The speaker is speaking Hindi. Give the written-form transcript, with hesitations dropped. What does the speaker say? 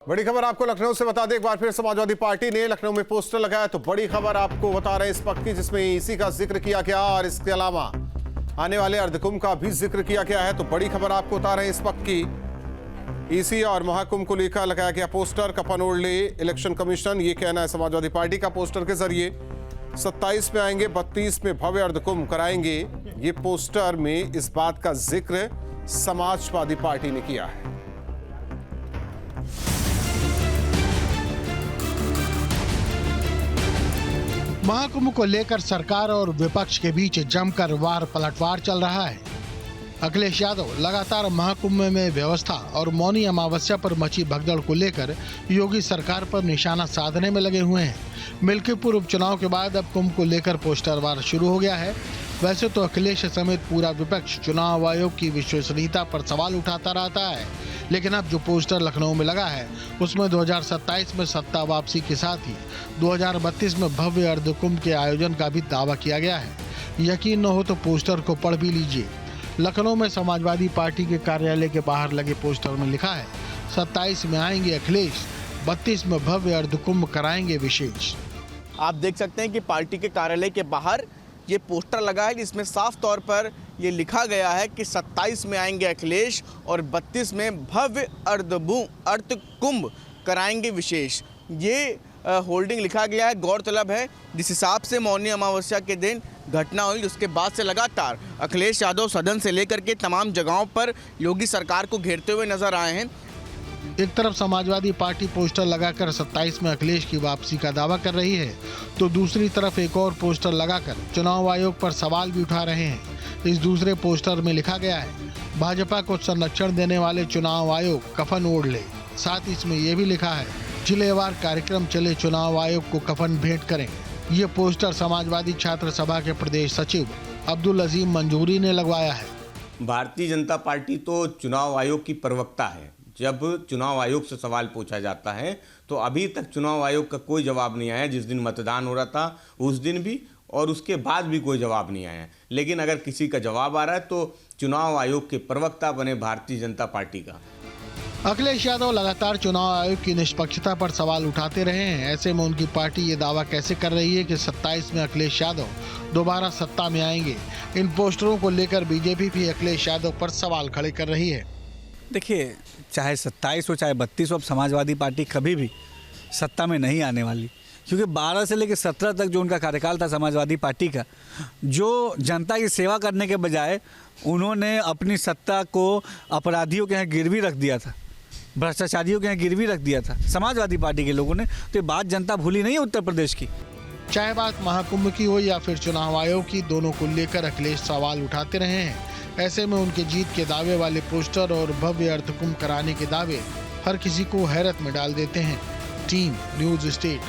बड़ी खबर आपको लखनऊ से बता दें, एक बार फिर समाजवादी पार्टी ने लखनऊ में पोस्टर लगाया। तो बड़ी खबर आपको बता रहे हैं इस वक्त की, जिसमें ईसी का जिक्र किया गया और इसके अलावा आने वाले अर्धकुंभ का भी जिक्र किया गया है। तो बड़ी खबर आपको बता रहे हैं इस वक्त की, ईसी और महाकुंभ को लेकर लगाया गया पोस्टर। कफन ओढ़ ले इलेक्शन कमीशन, ये कहना है समाजवादी पार्टी का। पोस्टर के जरिए 27 में आएंगे, 32 में भव्य अर्धकुंभ कराएंगे। ये पोस्टर में इस बात का जिक्र समाजवादी पार्टी ने किया है। महाकुंभ को लेकर सरकार और विपक्ष के बीच जमकर वार पलटवार चल रहा है। अखिलेश यादव लगातार महाकुंभ में व्यवस्था और मौनी अमावस्या पर मची भगदड़ को लेकर योगी सरकार पर निशाना साधने में लगे हुए हैं। मिल्कीपुर उपचुनाव के बाद अब कुंभ को लेकर पोस्टर वार शुरू हो गया है। वैसे तो अखिलेश समेत पूरा विपक्ष चुनाव आयोग की विश्वसनीयता पर सवाल उठाता रहता है, लेकिन अब जो पोस्टर लखनऊ में लगा है उसमें 2027 में सत्ता वापसी के साथ ही 2032 में भव्य अर्धकुंभ के आयोजन का भी दावा किया गया है। यकीन न हो तो पोस्टर को पढ़ भी लीजिए। लखनऊ में समाजवादी पार्टी के कार्यालय के बाहर लगे पोस्टर में लिखा है, 27 में आएंगे अखिलेश, 32 में भव्य अर्धकुंभ कराएंगे विशेष। आप देख सकते हैं कि पार्टी के कार्यालय के बाहर ये पोस्टर लगा है, जिसमें साफ तौर पर ये लिखा गया है कि 27 में आएंगे अखिलेश और 32 में भव्य अर्धकुंभ कराएंगे विशेष। ये होल्डिंग लिखा गया है। गौरतलब है जिस हिसाब से मौनी अमावस्या के दिन घटना हुई, उसके बाद से लगातार अखिलेश यादव सदन से लेकर के तमाम जगहों पर योगी सरकार को घेरते हुए नजर आए हैं। एक तरफ समाजवादी पार्टी पोस्टर लगाकर 27 में अखिलेश की वापसी का दावा कर रही है, तो दूसरी तरफ एक और पोस्टर लगाकर चुनाव आयोग पर सवाल भी उठा रहे हैं। इस दूसरे पोस्टर में लिखा गया है, भाजपा को संरक्षण देने वाले चुनाव आयोग कफन ओढ़ ले। साथ ही इसमें यह भी लिखा है, जिलेवार कार्यक्रम चले चुनाव आयोग को कफन भेंट करें। ये पोस्टर समाजवादी छात्र सभा के प्रदेश सचिव अब्दुल अजीम मंजूरी ने लगवाया है। भारतीय जनता पार्टी तो चुनाव आयोग की प्रवक्ता है। जब चुनाव आयोग से सवाल पूछा जाता है तो अभी तक चुनाव आयोग का कोई जवाब नहीं आया। जिस दिन मतदान हो रहा था उस दिन भी और उसके बाद भी कोई जवाब नहीं आया। लेकिन अगर किसी का जवाब आ रहा है तो चुनाव आयोग के प्रवक्ता बने भारतीय जनता पार्टी का। अखिलेश यादव लगातार चुनाव आयोग की निष्पक्षता पर सवाल उठाते रहे हैं। ऐसे में उनकी पार्टी ये दावा कैसे कर रही है कि 27 में अखिलेश यादव दोबारा सत्ता में आएंगे। इन पोस्टरों को लेकर बीजेपी भी अखिलेश यादव पर सवाल खड़े कर रही है। देखिए, चाहे 27 हो चाहे 32 हो, अब समाजवादी पार्टी कभी भी सत्ता में नहीं आने वाली, क्योंकि 12 से लेकर 17 तक जो उनका कार्यकाल था समाजवादी पार्टी का, जो जनता की सेवा करने के बजाय उन्होंने अपनी सत्ता को अपराधियों के यहाँ गिरवी रख दिया था, भ्रष्टाचारियों के यहाँ गिरवी रख दिया था समाजवादी पार्टी के लोगों ने। तो ये बात जनता भूली नहीं है उत्तर प्रदेश की। चाहे बात महाकुंभ की हो या फिर चुनाव आयोग की, दोनों को लेकर अखिलेश सवाल उठाते रहे हैं। ऐसे में उनके जीत के दावे वाले पोस्टर और भव्य अर्धकुंभ कराने के दावे हर किसी को हैरत में डाल देते हैं। Team news state.